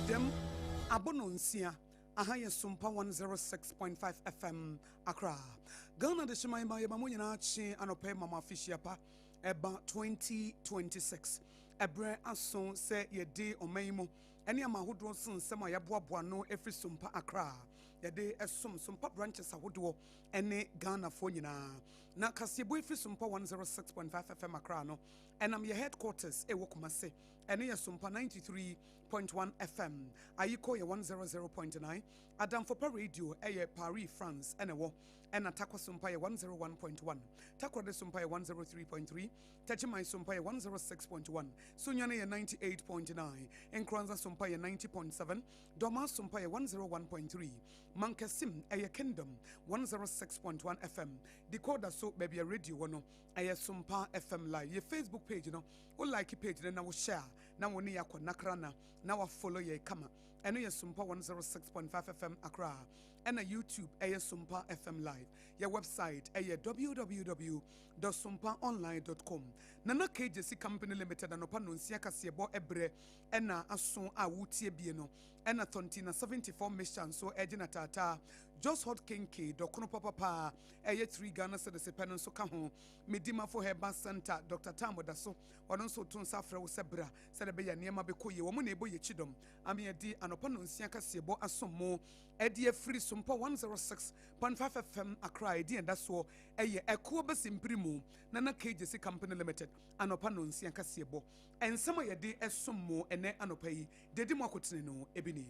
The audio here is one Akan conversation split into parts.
Dem Abononsia. Ahaya SOMPA 106.5 FM Accra. Ghana de Shema Mamuina Chi Anope Mama Fishiapa Eba 2026. Ebre Ason se ye de Omeimo. Any Amahudro Sun Sema Yabuabua no every SOMPA Accra. Yade SOMPA branches Ahudo ene Ghana Fonina. Na Kasiebo every SOMPA 106.5 FM Accra no. And I'm your headquarters Ewokumase. Ene ya SOMPA 93.1 FM. Ayiko ya 100.9. Adam Fopa Radio eye Paris, France. Enewo. Ena Takwa SOMPA ya 101.1. Takwa de SOMPA ya 103.3. Tachimai SOMPA ya 106.1. Sunyane ya 98.9. Enkranza SOMPA ya 90.7. Doma SOMPA ya 101.3. Mankasim eye Kingdom 106.1 FM. Decoder so baby radio wano eye SOMPA FM live. Ye Facebook page no. O like page na wo share. Na woni yakwa nakrana. Na wa follow ye kama. Eno ye SOMPA 106.5 FM Accra. And a YouTube eye SOMPA FM live. Your website eye www.sompaonline.com. Nana KJC Company Limited and Opanonsia Kasiebo Ebre ena ason a wutie bieno ena tontina 74 mission so edina tata just hot kinky dokono papa eye 3 Ghana cedis penon so ka ho medima for Herba Center Dr. Tambo Daso ono so ton safra wo sebra se de be ya niema be koye wo mo na ebo ye chidom ame edi anopanonsia Kasiebo asomo edi free SOMPA 106.5 FM Accra edi enda so eye eko besimprimu nana KJC Company Limited anopanonsia Kasiebo ensema ye de esomo ene anopai dedi mo akotene no ebini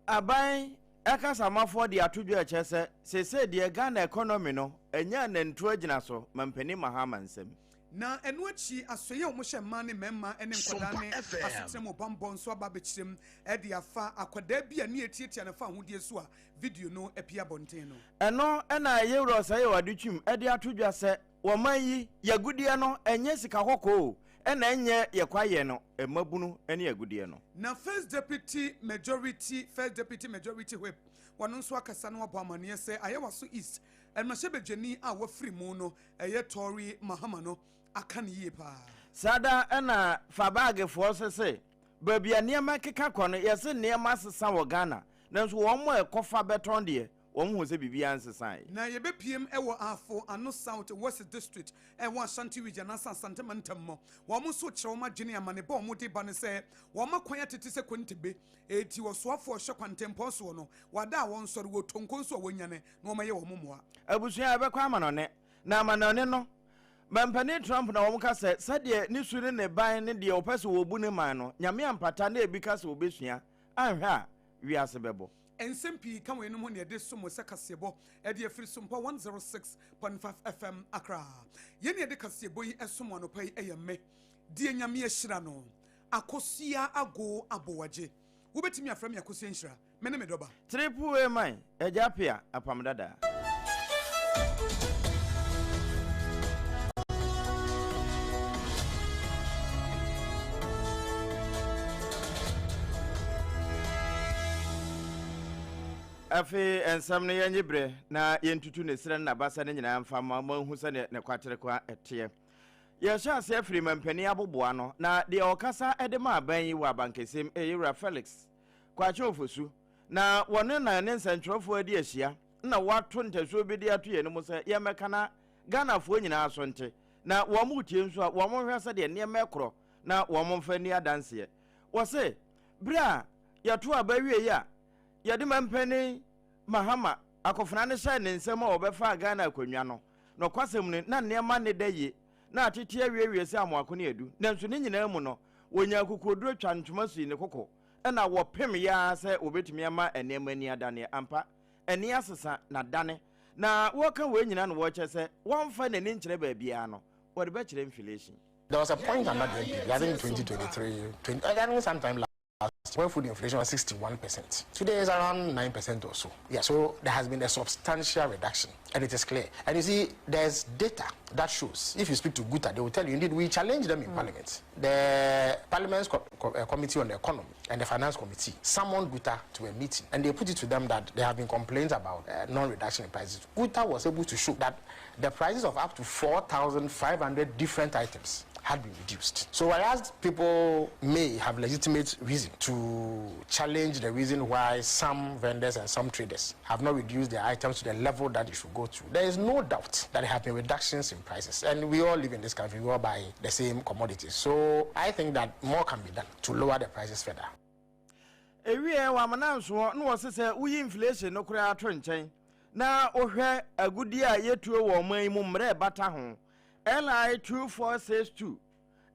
aban eka samafo de atodwo eche se de Ghana economy no enya nantu agina so mampani mahama nsem na enuachi asoye omhye mane memma ene nkwadane asetrem obambo nso ababechirem ede afa akwada bia ne etietia na fa hodie so a video no epia bonten no eno ena yewro saye wadutwum ede atodwo se womayi yagudie no enye sika kokko ena enye yekwaye no emabunu ene yagudie no na first deputy majority whip wano nso akasa no abamane se ayewa so east enmashebejeni a wafri mu no eye Tory Mahama no aka ne yie pa sada ena fabage force se babia niema keka kono yese niema sesa wo Ghana nanso wo mo ekofa beton de wo mo se bibia nsesan na yebe pm ewo afo ano south west district ewo Ashanti region na Asante mantammo wo mo so kire wo madwene amane ba wo de ba ne se wo makwan atete se kwantebe eti wo soafo hwe kwantempo so no wada won sori wo tonkonso wo nyane na wo maye wo momoa abusua ebekwa amanone na amanone no Mampani Trump na womuka se sade ni suri ne ban ne de opese wo bu ne man no nyame ampata na ebika se obesua anhwe a wiase bebo ensempii kan we no ho ne de somo se Kasiebo e de afiri SOMPA 106.5 FM Accra ye ne de Kasiebo yi esomo anopai eyemme die nyame ehira no AKOSUA ago ABOAGYE wo betimi afram AKOSUA nhira me ne me doba triple A man ejapia apam dada afi ensam ne yenyebre na yentutu ne sire na basa ne nyina mfa ma hu se ne kwatere kwa ete ye sha se afiri mampani aboboa no na de okasa ede ma aban yi wa bankesem eyira Felix kwache ofosu na wone na ne nsantwerofo adi ahia na wato ntaso bi de ato ye ne mo se ye mekana Ghana fo nyina asonte na wo mu tie nso a wo mo hwese de ne mekro na wo mo mfa ni adanse wo se bra ya to abawie ya yadi mampani Mahama akofuna ne sha ne nsem a obefa Ghana akonnwa no no kwasem ne na niema ne daye na atete awiewie se amoako ne edu nanso ne nyina mu no wonya kokoduro twa ntoma sui ne kokko na wo pem ya se obetumi ama enema ni adane ampa eni asesa na dane na wo ka we nyina no wo chese won fa ne nkyere ba bia no wo de ba kire inflation. There was a point under the NPP, I think 2023, I think sometime last when food inflation was 61%. Today is around 9% or so. Yeah, so there has been a substantial reduction, and it is clear. And you see, there's data that shows. If you speak to Guta, they will tell you, indeed, we challenge them in Parliament. The Parliament's Committee on the Economy and the Finance Committee summoned Guta to a meeting, and they put it to them that there have been complaints about non-reduction in prices. Guta was able to show that the prices of up to 4,500 different items had been reduced. So whereas people may have legitimate reason to challenge the reason why some vendors and some traders have not reduced their items to the level that it should go to, there is no doubt that there have been reductions in prices. And we all live in this country, we all buy the same commodities. So I think that more can be done to lower the prices further. Ewie wa mananso no wose se uyi inflation no kura ato nchen na ohwe agudi a yetuo wo man mu mre bata ho LI 2462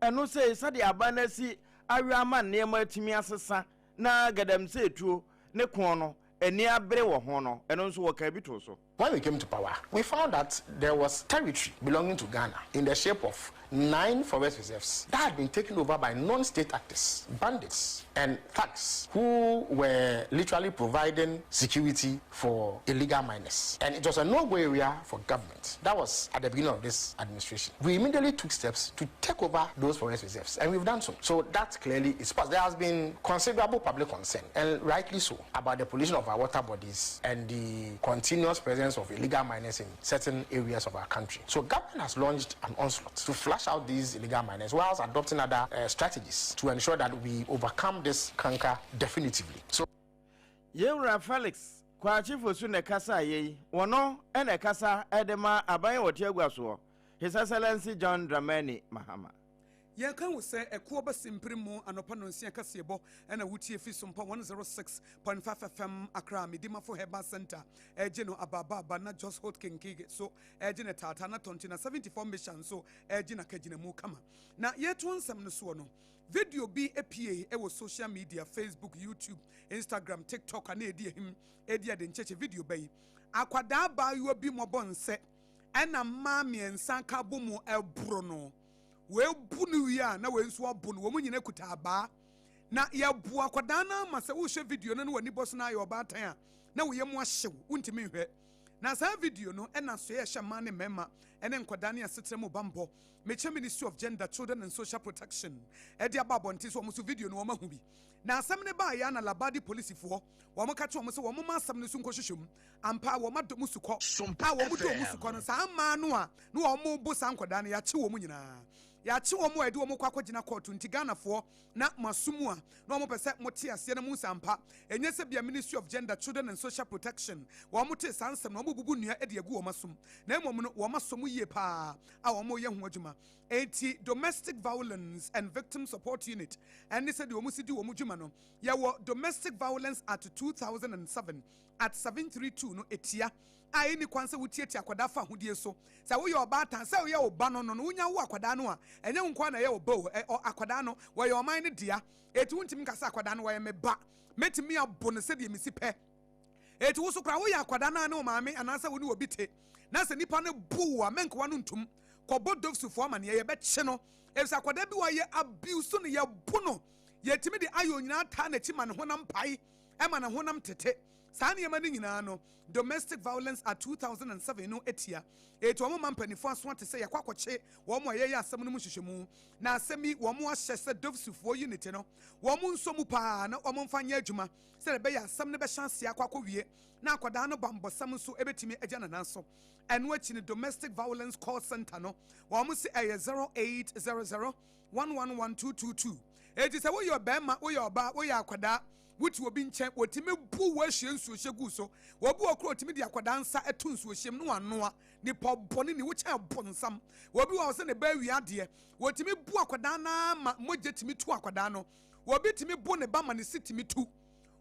eno se sade abanasi awiama nema atimi asesa na gadam se etuo ne kon no eni abre wo ho no eno nso wo ka bito so. When we came to power, we found that there was territory belonging to Ghana in the shape of 9 forest reserves that had been taken over by non-state actors, bandits, and thugs who were literally providing security for illegal miners. And it was a no-go area for government. That was at the beginning of this administration. We immediately took steps to take over those forest reserves, and we've done so. So that clearly is possible. There has been considerable public concern, and rightly so, about the pollution of our water bodies and the continuous presence of illegal miners in certain areas of our country. So government has launched an onslaught to flush out these illegal miners whilst adopting other strategies to ensure that we overcome this canker definitively. So Yewra Felix kwachi fosu ne kasa ye wono ene kasa edema aban wote aguaso His Excellency John Dramani Mahama. Yeah, can we say a Kuba Simprimo and Opanosia Casiebo and a Wuti SOMPA 106.5 FM Accra, Midima for Heba Center, Ejino Ababa, Bana Just Hot King Kig, so Ejina Tatana Tontina 74 mission, so Ejina Kajina Mukama. Now, yet one some Nasuano. Video be a PA, was social media, Facebook, YouTube, Instagram, TikTok, and Edia den church video bay. Aquada ba you be more bon set, and a mammy and Sanka Bumo El Bruno. We bunu ya na we nso abunu wo munyine kutaba na ya bua kwadana masa wo hwe video no wani boss na yo batan a na wo yemu ahyew untimi hwe na sa video no ena so ye hye man ne mema ene nkwadane asetre mu bambo meche Ministry of Gender, Children and Social Protection e dia babonti so musu video no wo mahu bi na asem ne ba ya na labadi police fo wo mo ka che wo mo se wo mo ma asem ne su nkohwehwem ampa wo ma do musu ko a wo mo do musu ko no sa ma no a no wo mo bo sa nkwadane ya che wo mu nyina ya chi wo mo edi wo mo kwa kwagina court nti Ghana fo na masumu a na wo pese mo te ase na mu sampa enye se bia Ministry of Gender, Children and Social Protection wo mo te sansem na wo bubu nua edi agu wo masum na emom no wo masom yie pa a wo mo ye ho adwuma enti Domestic Violence and Victim Support Unit and said wo mo sidi wo mo dwuma no ya wo Domestic Violence at 2007 at 732 no etia ai ni kwanse wutieti akwada fa hodie so sa wo ye obatan sa wo ye oba no no unya wo akwada no a enye nkwa na ye obo akwada no wo ye oman ne dia etu ntim kasa akwada no wo ye meba metimi abo no se de misi pe etu wo so kra wo ye akwada na ne o maame anasa wo ni obi te na se nipa ne bu a menkwa no ntum kobo dofsufo ama ne ye be kye no efisa akwada bi wo ye abuse no ye bu no ye timi de ayo nyina ta na chima ne honam pai e ma ne honam tete Sani yamani nyina no Domestic Violence at 2007 no etia eto omo mampanifo aso ate se yakwakoche wo mo ye asem no muhwehwemu na asemi wo mo ahye se dovsufo unit no wo mo nsomu pa na wo mo mfanya adwuma se be ya asem ne be chance akwakowie na akwada no bambosam so ebetimi agya nananso eno achi ne Domestic Violence Call Center no wo mo se 0800 111222 eti se wo yo bema wo yo ba wo ya akwada wuti obi nchen otime bu wa hye nsuo hyegu so wo bu okro otime di akwada nsa etu nsuo hyem no anoa ni pobone ni wo kya bonsam wo bi wo se ne ba wi ade wo time bu akwada na ma moje time tu akwada no wo bi time bu ne ba ma ne sitime tu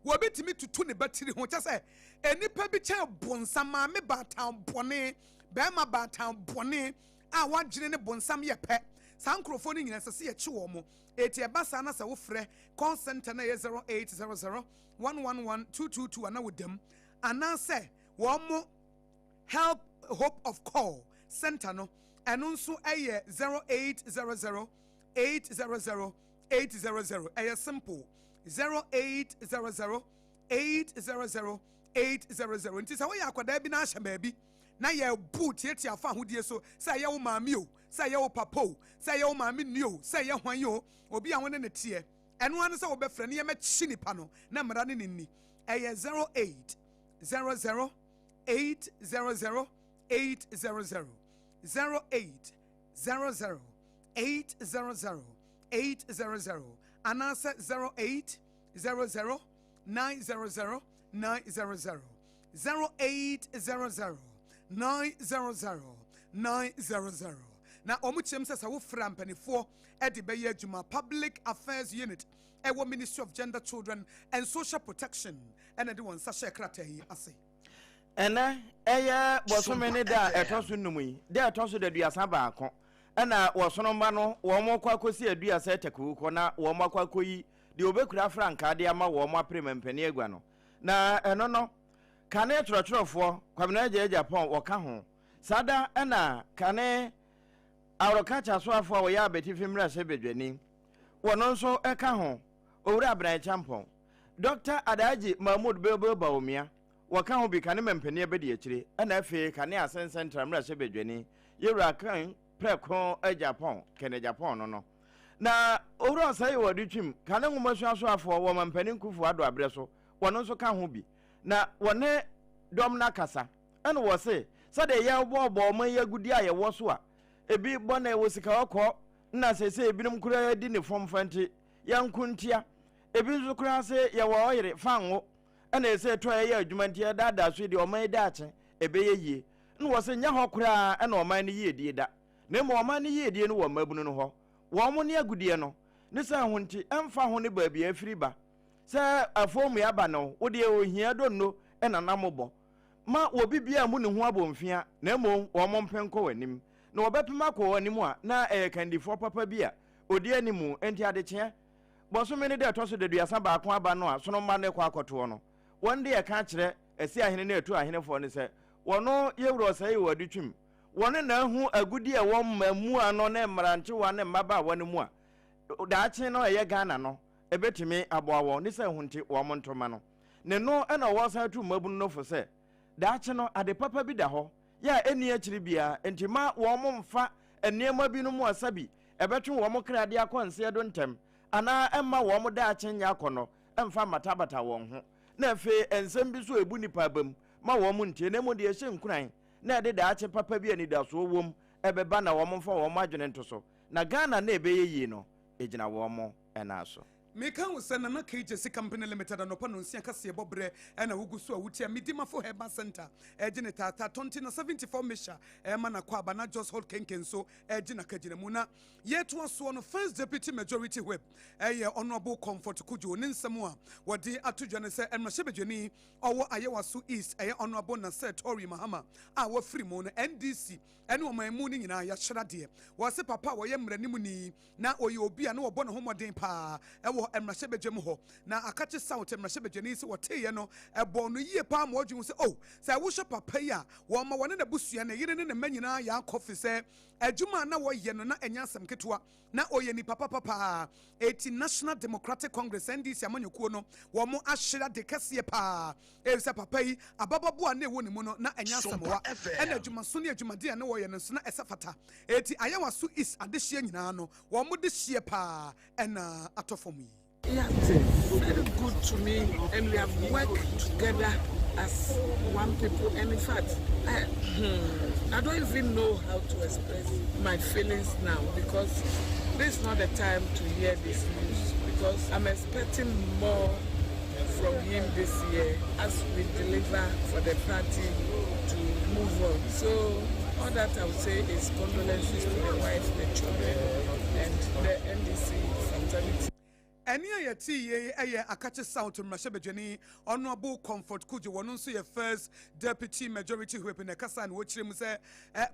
wo bi time tutu ne batiri ho kya se enipa bi kya bonsam ma me ba tan bone ba ma ba tan bone a wagire ne bonsam ye pe sankrofo ni nyina sese ye kye wo mo eti ebasa na se wo frɛ call center na 0800 111222 ana wodam ana se wo mo help hope of call center no eno nso 0800 800 800 simple 0800 800 800 nti se wo ya akwada bi na ahye baabi na ye boot yeti afa hodie so se ye wo maami o se ye wo papa o se ye wo maami ni o se ye hwan o obi a wona ne tie eno ane se wo be frɛ ne ye mechi nipa no na mra ne ni 0800 800 800 0800 800 800 anasa 0800 900 900 0800 900 900 na omuchem sesa wo frampanifo e de beye adwuma public affairs unit ewo Ministry of Gender, Children and Social Protection and de won sahye krata yi ase ene eye bosomene da etoso numi da etoso da duasa baako ena wosonomba no wo mokwa akosi aduasa tekuko na wo mokwa akoyi de obekura franka de ama wo mo apremampani agua no na eno no kane trotropfo kwamna aje Japan wo ka ho sada ena kane awrokacha so afo wo ya betifi mra se bedwani wono nso eka ho owura abran champon Dr. Adaji Mahmoud Bebe Baumia waka ho bi kane mempani abedi akire ena afi kane asen central mra se bedwani yewura kan preko a Japan kene Japan no na owura sai wodutwim kane ngomasu so afo wo mempani nkufu ado abre so wono nso ka ho bi na wone dom na kasa ena wo se sade ye bobo man yagudi aye wo so a ebi bona wo sika okọ na sese ebinum kura di ne fom fanti yankuntia ebi nso kura se ye wo oyire fanwo ena ese to ye adwumantia dada so de oman da ache ebe ye yie na wo se nya ho kura ena oman ne yie die da na mo oman ne yie die no wo mabunu no ho wo mo ne agudie no ne sa ho nti emfa ho ne baabi afiri ba se afomu ya ba no wo de ohia donno ena namobo ma wo bibia mu ne ho abomfia na mo wo mo mpenko wanim na obepema ko wanimu a na kandifo papa bia odi animu enti adekye boso me ne de toso de duasa ba ko aba no a sono ma ne kwa akoto no wonde ye ka kire esi ahene na etu ahene fo ne se wono yewro sai wadutwim wone na hu agudi e wo mamu ano na mranche wa ne maba wone mu a daache no ye Ghana no ebetimi aboawo ne se hunti wo montoma no ne no na wo sa tu mabunu no fo se daache no ade papa bi da ho ya eni akiri bia entima wo mo mfa eniema bi no mu asabi ebetwe wo mo krade akonse do ntem ana emma wo mo da achenya akono emfa matabata won ho na afi ensem bi so ebu nipa bam ma wo mo ntie na mo de ehye nkuran na de da ache papa bi ani da so wom ebeba na wo mo mfa wo mo adwene ntoso na Ghana na ebeye yi no ejina wo mo ena so Meka usana na KJC Company Limited anopa no nsia kase bobre ena wugusu a wutia midima for Herbal Center ejine tata 2074 mesha na kwa bana just hold kenkenso ejina kajine muna yetu aso no first deputy majority whip honorable comfort kujo ne nsemu a wodi atudwane se enmashebedwani owo ayewaso east honorable na Tori Mahama a wa free mu no NDC ene o mamu ni nyina ya hyerade wo se papa wo ye mranimu ni na oye obi a na wo bɔ ne homoden pa emrashebedwem ho na akache south emrashebedwani se wote ye no ebo no yie pa ma odwun se oh se wo hye papa yi a wo ma wone na busua na yire ne ne manyina ya kofi se adwuma na wo ye no na enya asem ketwa na oye ni papa 80 National Democratic Congress NDC amanyekuo no wo mo ahyera de kase pa se papa yi abababu a na ewo ne mu no na enya asem wa ena adwuma so ne adwuma de na wo ye no so na esafata eti ayawaso is adehye nyina no wo mo de hye pa ena atofom yi. Yeah, very good to me, and we have worked together as one people. And in fact, I don't even know how to express my feelings now, because this is not the time to hear this news, because I'm expecting more from him this year as we deliver for the party to move on. So all that I would say is condolences to the wife, the children, and the NDC fraternity. Eni ayati ye akache south mrashebedwani honorable comfort kujo wono nso ye first deputy majority whip ne kasa na wo kire mu se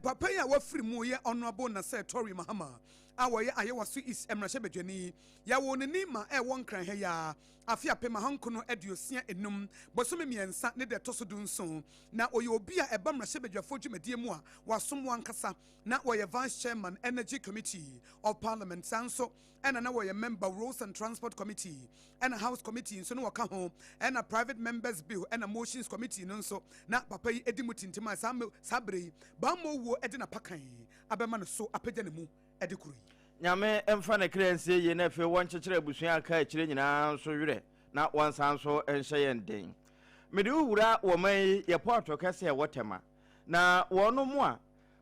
papa ya wa free mu ye honorable na Tori Mahama awoye ayewaso is mrashebedwani ya wo ne ni ma won kran he ya afia pema hanko no aduosia enum bosome miensa ne de toso dunso na oye obi a eba mrashebedwafo dwumadie mu a wasom wankasa na oye vice chairman energy committee of parliament sanso ena na woye member roads and transport committee ena house committee so no waka ho ena private members bill ena motions committee no so na papa yi edimutintima sabre ba mo wo edina pakan abema no so apagya ne mu edikuru nyame emfa ne krense ye na fe won kyekere abusua aka akire nyina so were na wansan so enhye yenden mede wura wo man ye porto kase wotema na wono mu a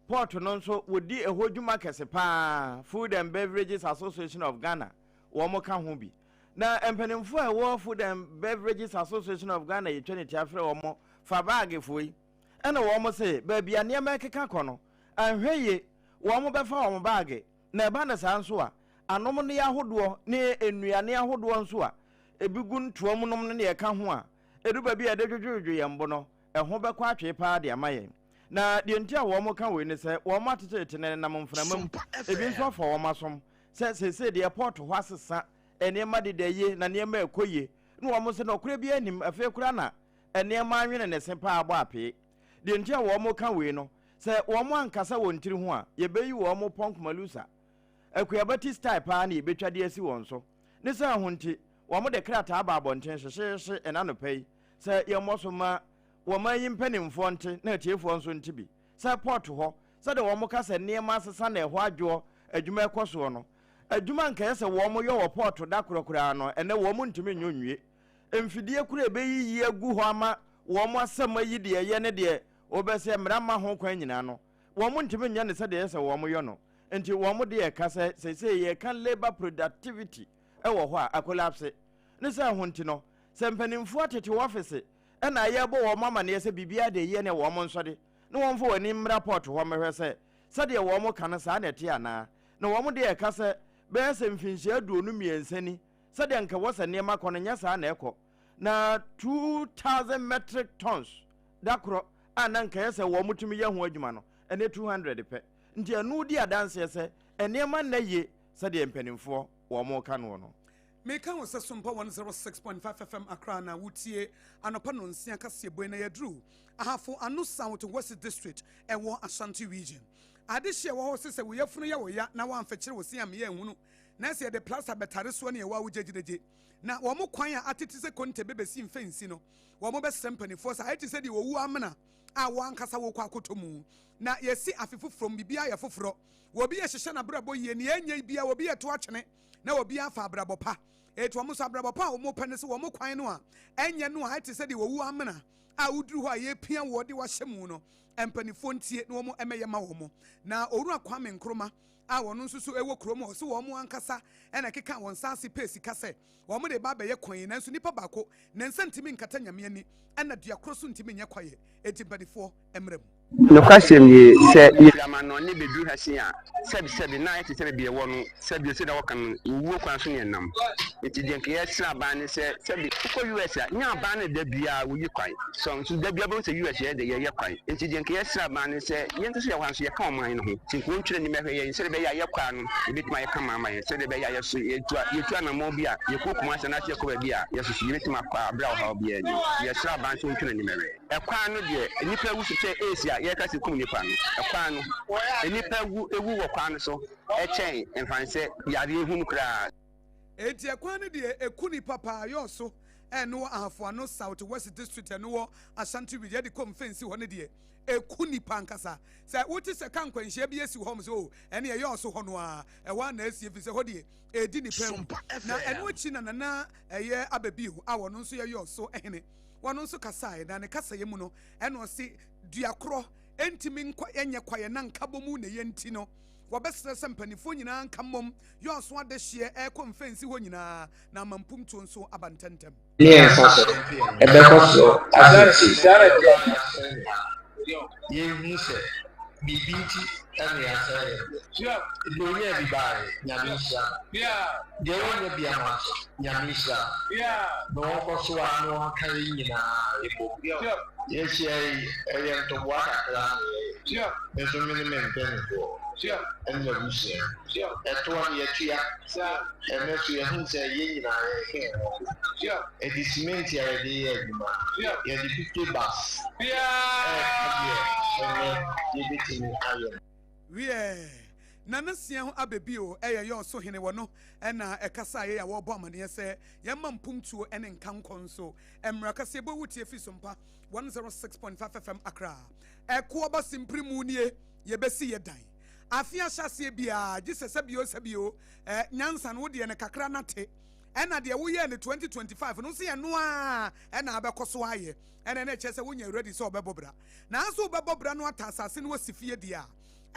port no nso wodi eho dwuma kese pa Food and Beverages Association of Ghana wo mo ka ho bi na empanimfo a wo Food and Beverages Association of Ghana ye 20 afre wo mo fa bag foi ena wo mo se ba bia ne ma keka kono anhweye wo mo befa wo mo bag na eba na sa nso a anom ne yahodo ne enuane yahodo nso a ebigun tuom nom ne ye ka ho a edu ba bia de dwodwodwo ye mbo no eho bekwa atwe pa de amaye na de ntia wo mo ka we ne se wo mo atete ne nam mframam ebi nso fa wo masom se de airport ho asesa enema de ye na nema ekoye no wo mo se no kura bi anim afi kura na enema anwene ne se pa abo ape de ntia wo mo ka we no se wo mo ankasa wo ntiri ho a ye beyi wo mo ponk malusa akuyabati style pa na ebetwa de asi won so ne se ho nti wo mo de krata aba abonten hyehye enanopai se ye mo so ma wo ma yimpanimfo nte na tiefo nso nte bi se port ho se de wo mo ka se nema asesa na eho adwo adwuma ekoso no adwuma nka se wo mo yo wo port da kurokura no ene wo mo ntumi nyonwie emfidie kura ebeyi agu ho ama wo mo asema yi de ye ne de obese mrama ho kwan nyina no wo mo ntumi nya ne se de se wo mo yo no enti wo mo de ka se ye kan labor productivity ewo ho a collapse ne se ho nti no se mpanimfo atete office ena ye bo wo mama ne se bibia de ye ne wo mo nso de ne wo mfo wani rapport ho mehwe se de wo mo kan sa na te ana na wo mo de ka se be se mfinhye aduonu miensani se de nka wo se ne ma kono nya sa na ekọ na 2000 metric tons dakro ana nka ye se wo mutumi ye ho adwuma no ene 200 pe nti anu di adanse se ene ma na ye se de mpanimfo wo mo ka no no Meka wo se SOMPA 106.5 FM Accra na wutie anopa no nsia kase boy na yadru ahafo anu South West District ewo Ashanti region adehye wo ho se wo yafunu ya wo ya na wo amfekire wo siam ye ehunu na se de plaza betare so na ye wa wujegideje na wo mo kwan a atete se konte bebesi mfensi no wo mo be sempanifo sa ati se de wo wu amena a wo ankasa wo kwa akotomu na yesi afifu from bibia ya foforo wo bi ye hyehye na brabo ye ne enya bia wo bi ye to atwene na wo bi afa brabo pa etu amuso abrabo pa wo mo pene se wo mo kwan no a enye no a ati se de wo wu amena a uduru ho a ye pia wo de wa hyemu no empanifo ntie na wo mo emeye ma wo mo na oru akwa me nkroma a wono nsusu ewo kromo so wo mo ankasa ena keka won sanse pesi kase wo mo de ba be ye kwan na nsu nipa bako na nsantimi nkata nyame ani ena dua kroso ntimi nye kwaye etimpanifo emrem no kwasem ye se yama no ne bedu ha se a sebi na ite sebi be wono sebi se da wokan wuo kwan so ne nam iti de nke yesra ban ne sebi ko US a nya ban ne da bia wo yi kwan so da bia bo se US ye de ye kwan iti de nke yesra ban ne se yento se ya kwan so ye kan man no ho tinko ntwere ni mehwe ye se be ya ye kwan no bitima ye kan mama ye se de be ya ye so ye tua na mo bia ye ko kuma se na se ko bia ye so ye bitima kwa bra ha bia ni yesra ban so ntwere ni mehwe e kwan no de nipa wu se Asia ye ka se kum nipa no kwan no nipa ewu wo kwan so e chen enfanse yare ehunu kra enti ekwan ne de ekuni papa yo so eno ahafo no South West District eno Ashanti region de conference ho ne de ekuni pankasa se wuti se kan kwanhia bi esi ho mo so ene ye yo so ho no a e wa na esi fi se ho de edi ni pem na eno chi na na eye ababi ho a wono nso ye yo so ehene wono nso kasa na ne kasa ye mu no eno si duakro entimi nkwa enye kwaye na nkabomu ne yenti no wobesere sempanifo nyina nkamom yo so adehye e konfensi ho nyina na mampum to nso abantentem yes ebe koso azati sara ye nuse bibinti ene asere doye bibae nyamisha de wonye biama nyamisha no koso anu kan nyina ebo yes eye to bua kakra eso minimum penko and the bush that one year and next year who say ye na a disment here the 50 bus we nana sia ho abebi o yo so hene wono na ekasa ye ya wo bo amane se ye mampumtuo ene nkanko so emra kase bo wutie fi SOMPA 106.5 FM Accra eko ba simprimu nie ye besi ye dan afia hyase bia gisese bio nyansa no de ne kakra nate ena de wo ye ne 2025 no se ye no a ena abekoso aye ena na chese wonya ready so obebobra na aso obebobra no atasase no wasifie dia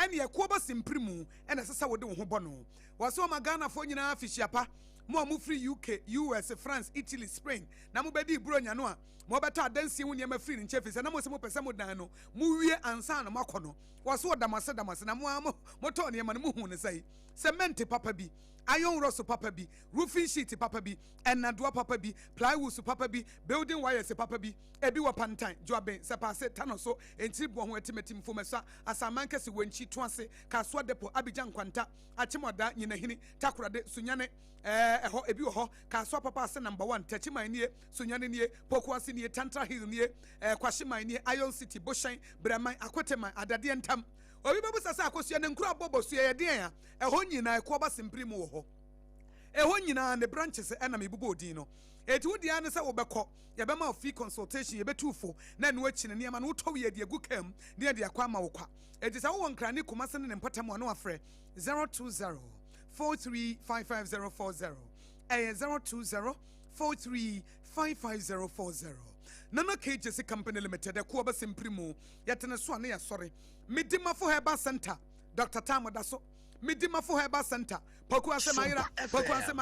ɛne ɛkoɔ ba simprimu ɛna ɛsɛ sɛ wode wo ho bɔ no wɔsɛ ɔma Ghanafoɔ nyinaa afihyiapa mo a mofiri UK, US, France, Italy, Spain na mobɛdi buronya no a mobɛtɔ adansie wo nneɛma firi ne nkyɛ fi sɛ na mo sɛ mopɛ sɛ modan no mowie ansa na moakɔ no wɔsɛ wɔdamase na motɔ nneɛma no mohu ne sɛ cement papa bi iron rods papa bi roofing sheet papa bi ɛnadoa papa bi plywood papa bi building wires papa bi ebi wɔ pantan joaben sepase tano so entiri bo ho etimetim fomasa asaman kese wanchi to ase kasoa depo Abidjan kwanta achimoda nyinahini takorade sunyane ɛhɔ ebi wɔ hɔ kasoa papa ase number 1 tachiman nie sunyane nie poku ase nie tantra hill nie kwahyeman nie iron city boshan braman akoteman adade ntam obi bebu sasa akosua ne nkura bobo so ye den a ɛhɔ nyina ɛkɔ ba simpri mu wɔ hɔ ɛhɔ nyina ne branches ɛna me bubo odin no eti wodi ane sɛ wobɛkɔ yɛbɛma free consultation yɛbɛtufo na ne wachi ne nneɛma no wotɔ we de agu kam ne de akwa ma wokwa eti sɛ wo nkrane komase ne mpatam ano afrɛ 020435540 020435540 Nana KJC Company Limited, a Kuaba Simprimo, Yatana Swane, sorry. Midima for Heba Center, Dr. Tamo Daso, Midima for Heba Center, Pokwase Maira, Pokwase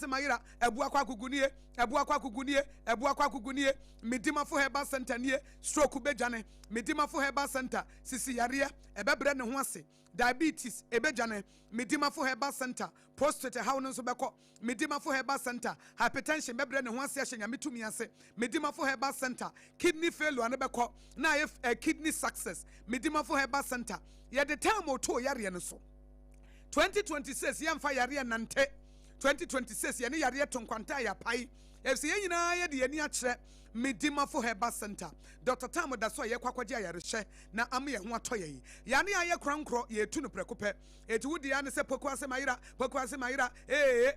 Maira, Ebuakwa Kugunie, Midima for Heba Center near Stroke Bejane, Midima for Heba Center, Siciaria, Ebebre no Huase, Diabetes, Ebejane, Midima for Heba Center, Prostate Haunan Sobako, Midima for Heba Center, Hypertension, Bebre no Huase, Yamitumiase, Midima for Heba Center, Kidney failure, and Ebeko, now if a kidney success, Midima for Heba Center, yet the time or two Yarian so. 2026, Yam Fire Nante, 2026, Yani Yaria Tonquantaya Pai, FC Yina, the Yaniatre. Midima for Heba Center. Dr. Tamo da so ye kwakwaje yareshe na ame ye ho atoye. Yani aye krankro ye tu no prekope. Etu wudi ane se pokwase mayira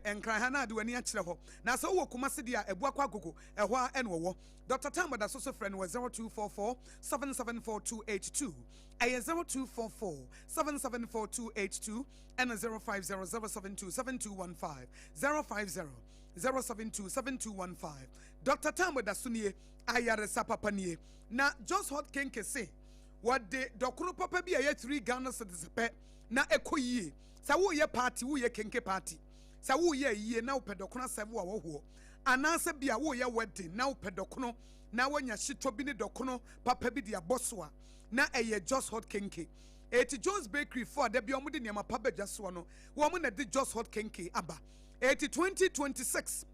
enkran ha na de wani akire ho. Na so wo kuma se dia ebu akwa gogo eho a ene wo. Dr. Tamo da so friend was 0244 774282. Aye 0244 774282 and 05007272215 050 0727215. Dr. Tambo Dasunie, Ayare Sapapanie. Na just hot kenke say, what the Dokuro Papa be a 3 Ghana citizens pet, na eko ye. Sa wo ye party, wo ye kenke party. Sa wo ye now pedokuna sevu a wo. Anasa be a wo ye wedding, now pedokuno, now when ya shitobini dokuno, Papa be dia bosswa. Na a just hot kenke. Eti Jones Bakery for the Biomudi Yama Papa Jaswano, woman at the just hot kenke, Abba. 2026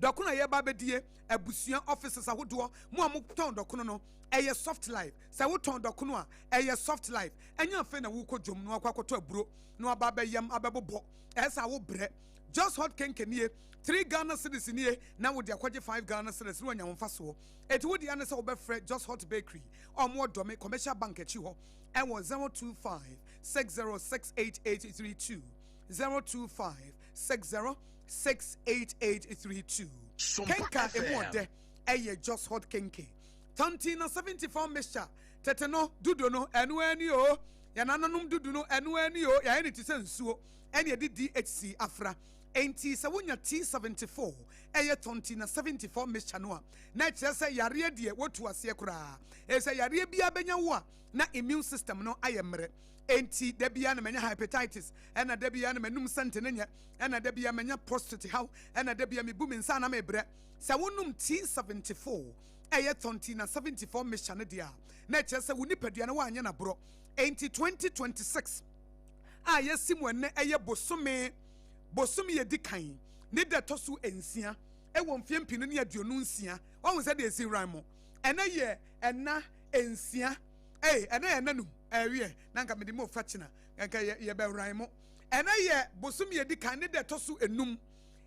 Dokuna ye babedie abusuan officers ahodo mo amuton dokuno no eye soft life sa woton dokuno a eye soft life enya fe na wo kodwom no akwakoto aburo no ababeyam abebobo esa wo bre just hot kenkenie 3 Ghana cedis nie na wo de akwaje 5 Ghana cedis no anya wonfa so eti wo de ane se wo befre just hot bakery omo dome commercial bank achi ho e wo 025 60688832 025 60688832. Kenka emode eye just hot kenke. Tantina 74 mixture. Teteno dudu no enu eni o. Yananum dudu no enu eni o. Ya eni tise nsuo. Eni edi DHC afra. Enti se wonya T74 eye tontina 74 mixture no a. Na kire se yare de wotu ase kura. E se yare bia benya wo a na immune system no ayemre. Enti debia na menya hepatitis ena debia na menum sente nenya ena debia menya prostate how ena debia me bu mensa na mebre se wonum T74 eye tontina 74 mixture ne dia na kire se woni padua na wanya na bro enti 2026 a yesimu ene eye bosome ye dikan ne de tosu ensia e wo mfie mpinu ne aduonu nsia won se de esi ranmo ena ye ena ensia ena ye nanum ewie nanka mede mo fachina nanka ye be ranmo ena ye bosum ye dikan ne de tosu enum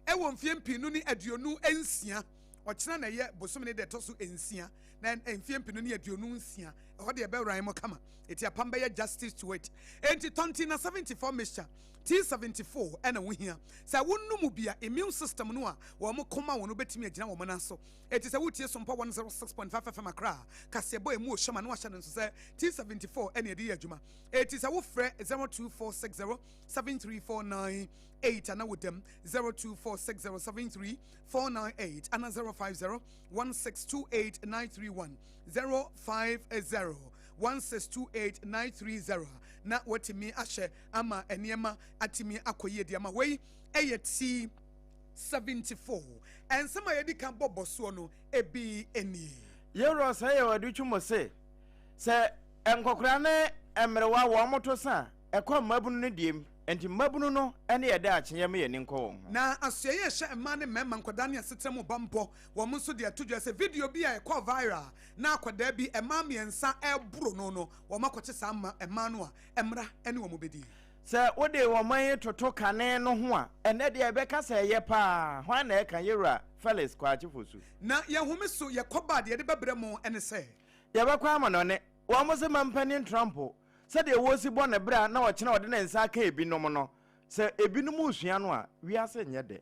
e wo mfie mpinu ne aduonu ensia ochina na ye bosum ne de tosu ensia na mfie mpinu ne aduonu nsia e ho de be ranmo kama eti apamba ye justice to it enti tontina 74 mixture T74 ena wo hia sa wonum bia immune system no a wo mo koma wo no betimi agina wo mana so eti sa wotie SOMPA 106.5 FM akra kasebo emu ohama no ahya no so se T74 ena edi adwuma eti sa wo frɛ 024607349 ana wodem 024607349 ana 05016289310 050 1628930 na watimi ahye ama eniema atimi akoye de ama wei eye T74 and some yedi kan bobo so no ebi eni yero say wadu twumo se enkokora ne emrewa wo moto sa ekọ mabunu ne diem enti mabunu no ene yede akye me yeni nko na asoye hye ema ne mema nkoda ne asetem bampo wo nso de atodwa se video bi a ekọ viral na akoda bi ema miensa eburo no wo makoche sa ma ema no a emra ene wo mobedi se wode wo man toto kane no ho a ene de ebeka se ye pa hwan na eka yewura Felix Kwachifosu na ye homeso ye koba de bebre mu ene se ye bekwa amanone wo mo se mampani Trump se de wo si bo ne bra na wo kene wo de ne nsa aka ebinom no se ebinom usua no a wi ase nye de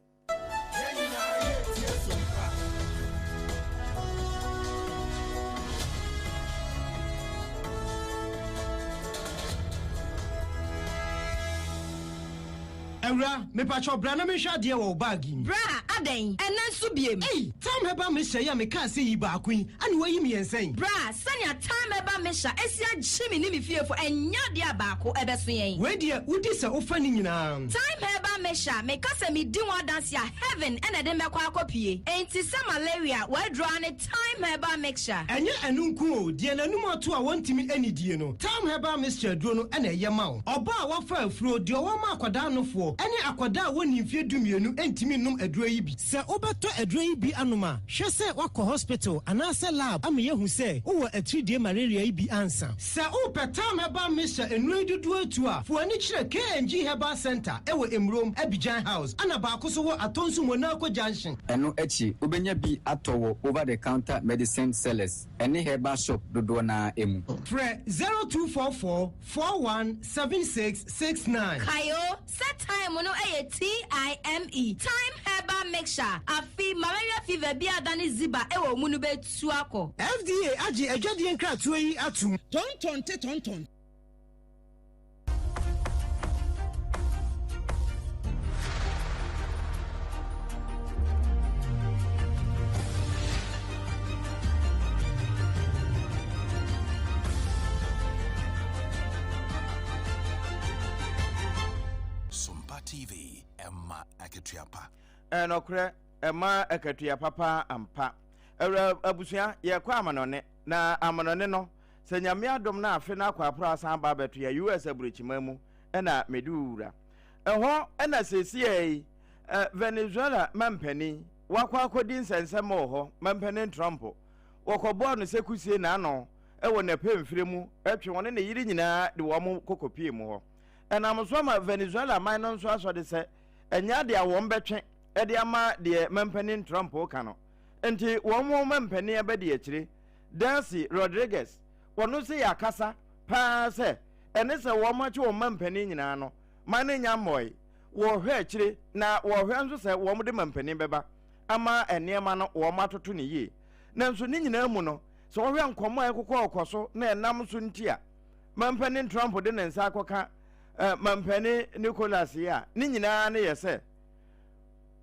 Ewra me pacho bra na me hwa de wo bag yi bra aden ena nso biem time heba me hye ya me ka se yi ba kwin ani wayi me yensen bra sanya time heba me hya esia gyimi ni me fiefo enya de abaako ebeso yen we de udi se ofa ni nyina time heba me hya me ka se me di one dance ya heaven ena de mekwa akopie enti se malaria we draw ne time heba mixture enye enunku o de nanum ato a wontimi ani die no time heba mixture duro no ena ye ma wo oba a wafa afuro de wo ma akwada nofo ene akwada woni mfie dumienu entimi num aduro yi bi se obeto aduro yi bi anoma hwe se wakọ hospital anase lab am ye hu se wo atridie malaria yi bi ansa se o petam heba mixture enu dudu atu a fo ani kire KNG Herbal Center ewo Emrom Abidjan House ana ba akoso wo atonsu Monaco Junction eno echi obenya bi atowo over the counter medicine sellers ene herbal shop dodo na emu Fre 0244 417669 kayo set time no TIME time herbal mixture afi malaria fever bi adani ziba ewo munu betu akọ FDA agi adwade nkratu yi atum tonton SOMPA TV Emma Akatuapa enokre Emma Akatuapa pa ampa ewra abusua ye kwa amanone na amanone no se nyame adom na afe na akwa apra san ba beto ya US aburuchimamu ena medura eho ena sesi Venezuela mampani wakwa akodi nsensem ho mampani Trump wakobo no sekusie na ano ewo na pemfiremu etwe won ne yiri nyina de wo mo kokopie mu ho enamso ma Venezuela man no nso aso de se enya de awon betwe e de ama de mampani Trump ka no enti wo mo mampani ebe de akire Dancy Rodriguez wono se yakasa pa se ene se wo ma che wo mampani nyina no man nya moy wo hwe akire na wo hwe nso se wo mo de mampani beba ama enema no wo matoto ne yi na nso ni nyina mu no so wo hwe nkomo ekokọ okoso na enam so ntia mampani Trump de ne nsa akoka mampani Nicholas ya ni nyina ne yese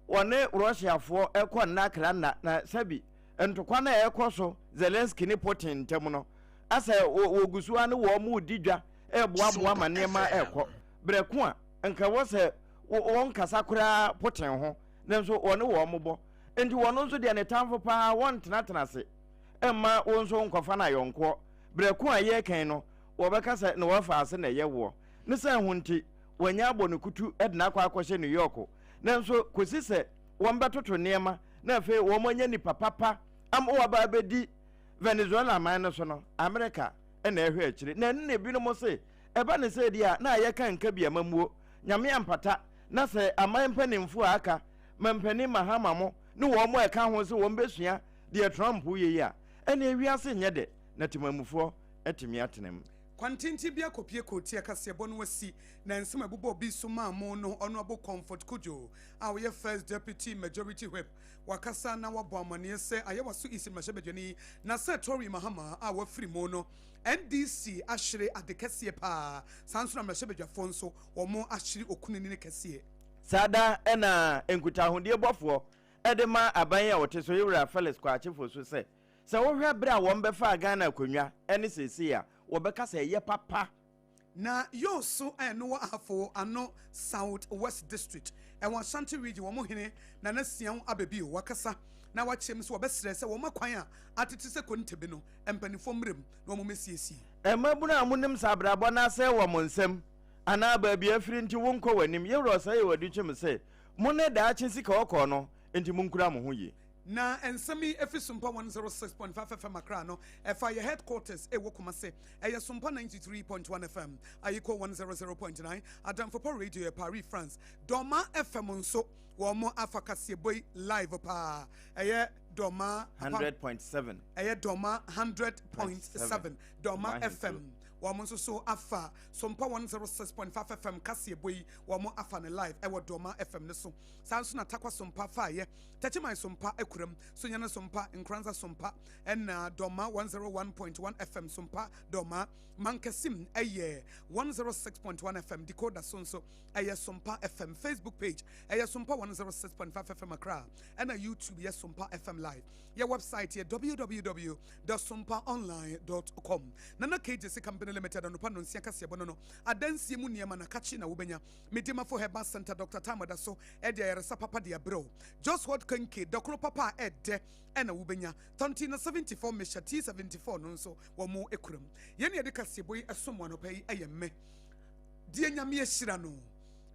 wone Russia fo ekọ na krana na sabi entokwa na ekoso Zelensky ni Putin tem no asa wogusuwa ne wo mu didwa eboaboa manema ekọ breku a nka wo se won kasa kura Putin ho na nso wone wo mobo enti wono nso de ne tamfo pa won tenatena se emma won so nkofa na yonko breku a ye kan no wo beka se ne wo fa ase na ye wo ne se hunti wanya abonukutu edna kwa akwhye New York na nso kosi se won betoto niema na fe wo manya ni papa am wo ba bedi Venezuela man no so no America na ehwe akire na nne bi no mo se eba ne se dia na ye kan ka bia mamuo nyame ampata na se aman panimfu aka mampani mahama mo ne wo mo eka ho se wo mbesua de Trump ye ya ene ewiase nye de na timamufo etimi atenem kwantinti bia kopie kotie kase bono wasi na nsema bubo bi suma mo no honorable Comfort Kujo our first deputy majority whip wakasa na wabo amane se ayewaso isi mashebedwani na Tory Mahama a wafiri mo no NDC ahire adekese pa sansuna mashebedwafo nso omo ahire okunini ne kese sada ena enkutahunde bofo edema aban ya woteso yewura Felix Kwachifosu se wo hwe bra wo mbefa Ghana akonwa ene sesi ya wɔbɛka sɛ ɛyɛ papa. Na yo so no afo ano South West District and one Shanty region wɔn hene na sian abebi wakasa na wachem so wɔbɛsrɛ sɛ wɔn akwan a atete sɛ kontebe no mpanifo mmerem na wɔn mesiesie. Ɛmabuna amunim sabrabɔ na sɛ wɔ mo nsɛm ana baabi afiri nti wonkɔ w'anim yɛwrɔ sɛ yɛ wadi twem sɛ mo ne daakye sika ɔkɔ no nti monkura mo ho yie. Na ensami efi SOMPA 106.5 FM Accra no efa your headquarters e wokoma se eye SOMPA 93.1 FM ayiko 100.9 Adamfopo Radio Paris France Doma FM nso wo mo afakase boy live pa eye Doma 100.7 eye Doma 100.7 Doma FM Wamonso so afa SOMPA 106.5 FM kasie boy wamo afa ne live ewo Doma FM ne so sanso na takwa SOMPA fa ye tachi my SOMPA ekuram so nyana SOMPA nkranza SOMPA na Doma 101.1 FM SOMPA Doma mankasim eye 106.1 FM decoder sonso eye SOMPA FM Facebook page eye SOMPA 106.5 FM Accra and YouTube ye SOMPA FM live your website ye www.sompaonline.com nana KJC company limited and upon nsia kase bono no adansie mu niema na kachi na wobenya medima for herba center Dr. Tamada so ede yeresa papa de bro just what kenke dokro papa ede ena wobenya tontina 74 mesha T74 no so wo mo ekuram yene yede kase boy esomwa no pai ayemme die nyame ehira no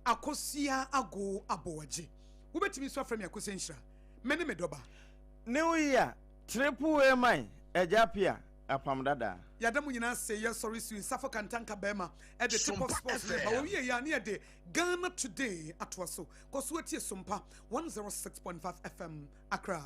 AKOSUA ago ABOAGYE wobetimi so afrem yakosia nhira mene medoba New Year triple A mine ABOAGYE APAM dada Yadamu nyina say yes sorry soon Safo Kantanka Bema at the top of sports level we ya near the Ghana today atwaso Kosuati SOMPA 106.5 FM Accra.